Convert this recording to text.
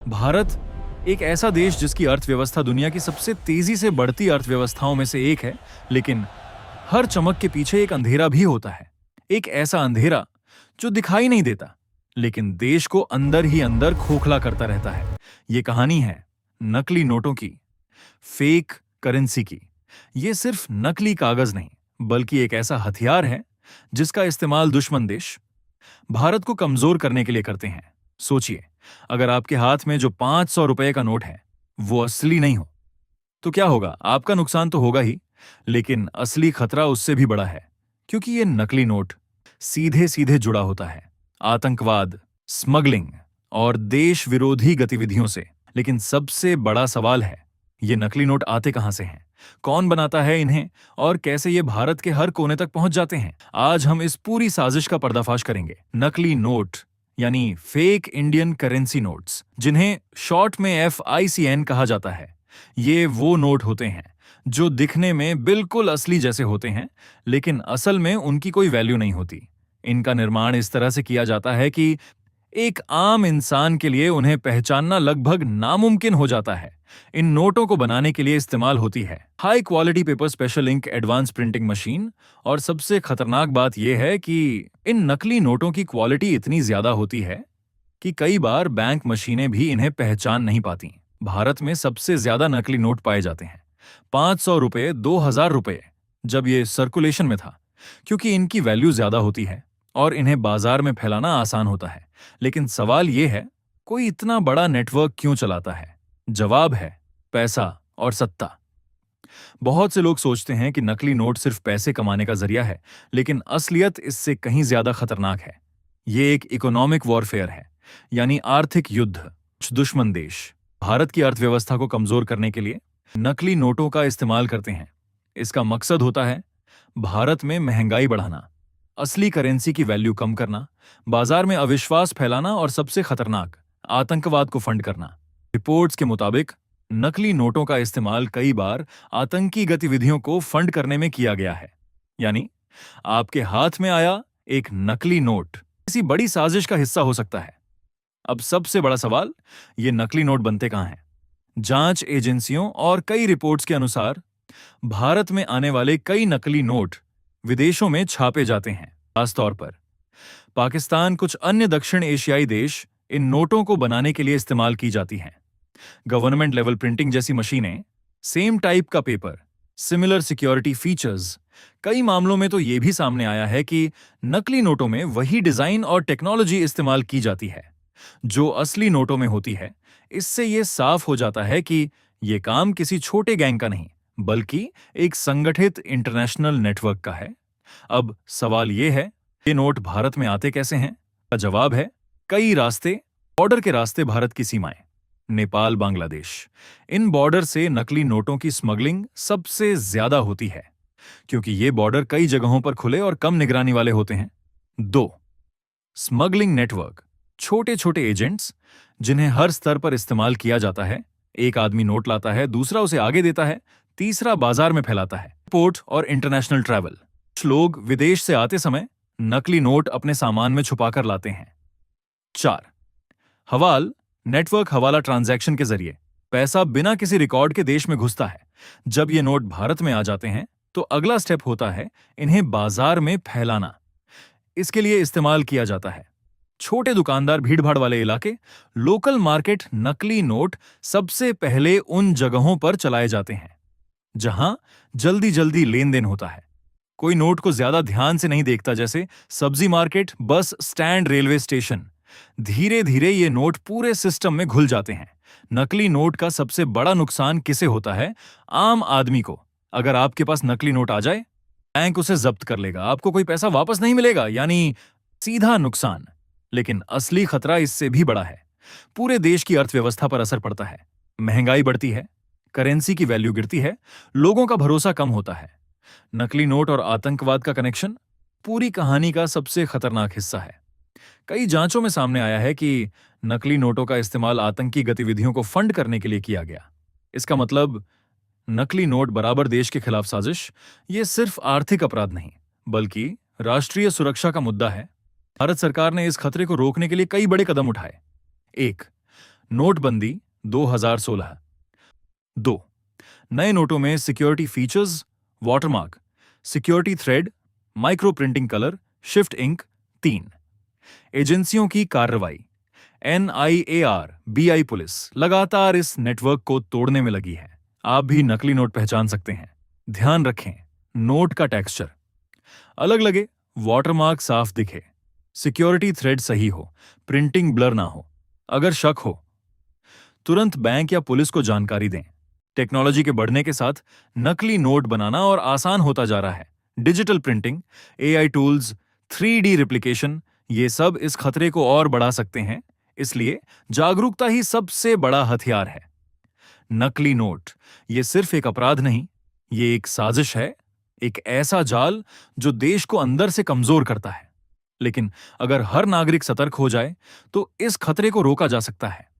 भारत एक ऐसा देश जिसकी अर्थव्यवस्था दुनिया की सबसे तेजी से बढ़ती अर्थव्यवस्थाओं में से एक है, लेकिन हर चमक के पीछे एक अंधेरा भी होता है। एक ऐसा अंधेरा जो दिखाई नहीं देता, लेकिन देश को अंदर ही अंदर खोखला करता रहता है। ये कहानी है नकली नोटों की, फेक करेंसी की। ये सिर्फ नकली कागज नहीं, बल्कि एक ऐसा हथियार है जिसका इस्तेमाल दुश्मन देश भारत को कमजोर करने के लिए करते हैं। सोचिए, अगर आपके हाथ में जो 500 रुपए का नोट है वो असली नहीं हो तो क्या होगा? आपका नुकसान तो होगा ही, लेकिन असली खतरा उससे भी बड़ा है, क्योंकि ये नकली नोट सीधे सीधे जुड़ा होता है आतंकवाद, स्मगलिंग और देश विरोधी गतिविधियों से। लेकिन सबसे बड़ा सवाल है, ये नकली नोट आते कहां से हैं? कौन बनाता है इन्हें और कैसे ये भारत के हर कोने तक पहुंच जाते हैं? आज हम इस पूरी साजिश का पर्दाफाश करेंगे। नकली नोट यानी फेक इंडियन करेंसी नोट्स, जिन्हें शॉर्ट में FICN कहा जाता है। ये वो नोट होते हैं जो दिखने में बिल्कुल असली जैसे होते हैं, लेकिन असल में उनकी कोई वैल्यू नहीं होती। इनका निर्माण इस तरह से किया जाता है कि एक आम इंसान के लिए उन्हें पहचानना लगभग नामुमकिन हो जाता है। इन नोटों को बनाने के लिए इस्तेमाल होती है high quality paper, special ink, advance printing machine, और सबसे खतरनाक बात यह है कि इन नकली नोटों की क्वालिटी इतनी ज्यादा होती है कि कई बार बैंक मशीनें भी इन्हें पहचान नहीं पाती। भारत में सबसे ज्यादा नकली नोट पाए जाते हैं 500 रुपए, 2000 रुपए, जब ये सर्कुलेशन में था, क्योंकि इनकी वैल्यू ज्यादा होती है और इन्हें बाजार में फैलाना आसान होता है। लेकिन सवाल यह है, कोई इतना बड़ा नेटवर्क क्यों चलाता है? जवाब है पैसा और सत्ता। बहुत से लोग सोचते हैं कि नकली नोट सिर्फ पैसे कमाने का जरिया है, लेकिन असलियत इससे कहीं ज्यादा खतरनाक है। ये एक इकोनॉमिक वॉरफेयर है, यानी आर्थिक युद्ध। कुछ दुश्मन देश भारत की अर्थव्यवस्था को कमजोर करने के लिए नकली नोटों का इस्तेमाल करते हैं। इसका मकसद होता है भारत में महंगाई बढ़ाना, असली करेंसी की वैल्यू कम करना, बाजार में अविश्वास फैलाना और सबसे खतरनाक, आतंकवाद को फंड करना। रिपोर्ट्स के मुताबिक नकली नोटों का इस्तेमाल कई बार आतंकी गतिविधियों को फंड करने में किया गया है। यानी आपके हाथ में आया एक नकली नोट किसी बड़ी साजिश का हिस्सा हो सकता है। अब सबसे बड़ा सवाल, ये नकली नोट बनते कहां हैं? जांच एजेंसियों और कई रिपोर्ट्स के अनुसार भारत में आने वाले कई नकली नोट विदेशों में छापे जाते हैं। खासतौर पर पाकिस्तान, कुछ अन्य दक्षिण एशियाई देश इन नोटों को बनाने के लिए इस्तेमाल की जाती हैं। गवर्नमेंट लेवल प्रिंटिंग जैसी मशीनें, सेम टाइप का पेपर, सिमिलर सिक्योरिटी फीचर्स। कई मामलों में तो यह भी सामने आया है कि नकली नोटों में वही डिजाइन और टेक्नोलॉजी इस्तेमाल की जाती है जो असली नोटों में होती है। इससे यह साफ हो जाता है कि यह काम किसी छोटे गैंग का नहीं, बल्कि एक संगठित इंटरनेशनल नेटवर्क का है। अब सवाल यह है, ये नोट भारत में आते कैसे हैं? का जवाब है कई रास्ते। बॉर्डर के रास्ते भारत की सीमाएं, नेपाल, बांग्लादेश, इन बॉर्डर से नकली नोटों की स्मगलिंग सबसे ज्यादा होती है, क्योंकि ये बॉर्डर कई जगहों पर खुले और कम निगरानी वाले होते हैं। 2. स्मगलिंग नेटवर्क, छोटे छोटे एजेंट्स जिन्हें हर स्तर पर इस्तेमाल किया जाता है। एक आदमी नोट लाता है, दूसरा उसे आगे देता है, तीसरा बाजार में फैलाता है। पोर्ट और इंटरनेशनल ट्रैवल, कुछ लोग विदेश से आते समय नकली नोट अपने सामान में छुपाकर लाते हैं। 4. हवाल नेटवर्क, हवाला ट्रांजैक्शन के जरिए पैसा बिना किसी रिकॉर्ड के देश में घुसता है। जब ये नोट भारत में आ जाते हैं तो अगला स्टेप होता है इन्हें बाजार में फैलाना। इसके लिए इस्तेमाल किया जाता है छोटे दुकानदार, भीड़भाड़ वाले इलाके, लोकल मार्केट। नकली नोट सबसे पहले उन जगहों पर चलाए जाते हैं जहां जल्दी जल्दी लेन देन होता है। कोई नोट को ज्यादा ध्यान से नहीं देखता, जैसे सब्जी market, bus stand, railway station. धीरे धीरे ये नोट पूरे सिस्टम में घुल जाते हैं। नकली नोट का सबसे बड़ा नुकसान किसे होता है? आम आदमी को। अगर आपके पास नकली नोट आ जाए, बैंक उसे जब्त कर लेगा, आपको कोई पैसा वापस नहीं मिलेगा, यानी सीधा नुकसान। लेकिन असली खतरा इससे भी बड़ा है। पूरे देश की अर्थव्यवस्था पर असर पड़ता है। महंगाई बढ़ती है, करेंसी की वैल्यू गिरती है, लोगों का भरोसा कम होता है। नकली नोट और आतंकवाद का कनेक्शन पूरी कहानी का सबसे खतरनाक हिस्सा है। कई जांचों में सामने आया है कि नकली नोटों का इस्तेमाल आतंकी गतिविधियों को फंड करने के लिए किया गया। इसका मतलब नकली नोट बराबर देश के खिलाफ साजिश। ये सिर्फ आर्थिक अपराध नहीं, बल्कि राष्ट्रीय सुरक्षा का मुद्दा है। भारत सरकार ने इस खतरे को रोकने के लिए कई बड़े कदम उठाए। 1. नोटबंदी 2016। 2. नए नोटों में security features, watermark, security thread, micro printing colour, shift ink. 3. एजेंसियों की कार्रवाई। एनआईएआर, बीआई पुलिस लगातार इस नेटवर्क को तोड़ने में लगी है। आप भी नकली नोट पहचान सकते हैं। ध्यान रखें, नोट का टेक्सचर अलग लगे, वाटरमार्क साफ दिखे, सिक्योरिटी थ्रेड सही हो, प्रिंटिंग ब्लर ना हो। अगर शक हो, तुरंत बैंक या पुलिस को जानकारी दें। टेक्नोलॉजी के बढ़ने के साथ नकली नोट बनाना और आसान होता जा रहा है। Digital printing, AI tools, 3D replication, ये सब इस खतरे को और बढ़ा सकते हैं। इसलिए जागरूकता ही सबसे बड़ा हथियार है। नकली नोट ये सिर्फ एक अपराध नहीं, ये एक साजिश है, एक ऐसा जाल जो देश को अंदर से कमजोर करता है। लेकिन अगर हर नागरिक सतर्क हो जाए तो इस खतरे को रोका जा सकता है।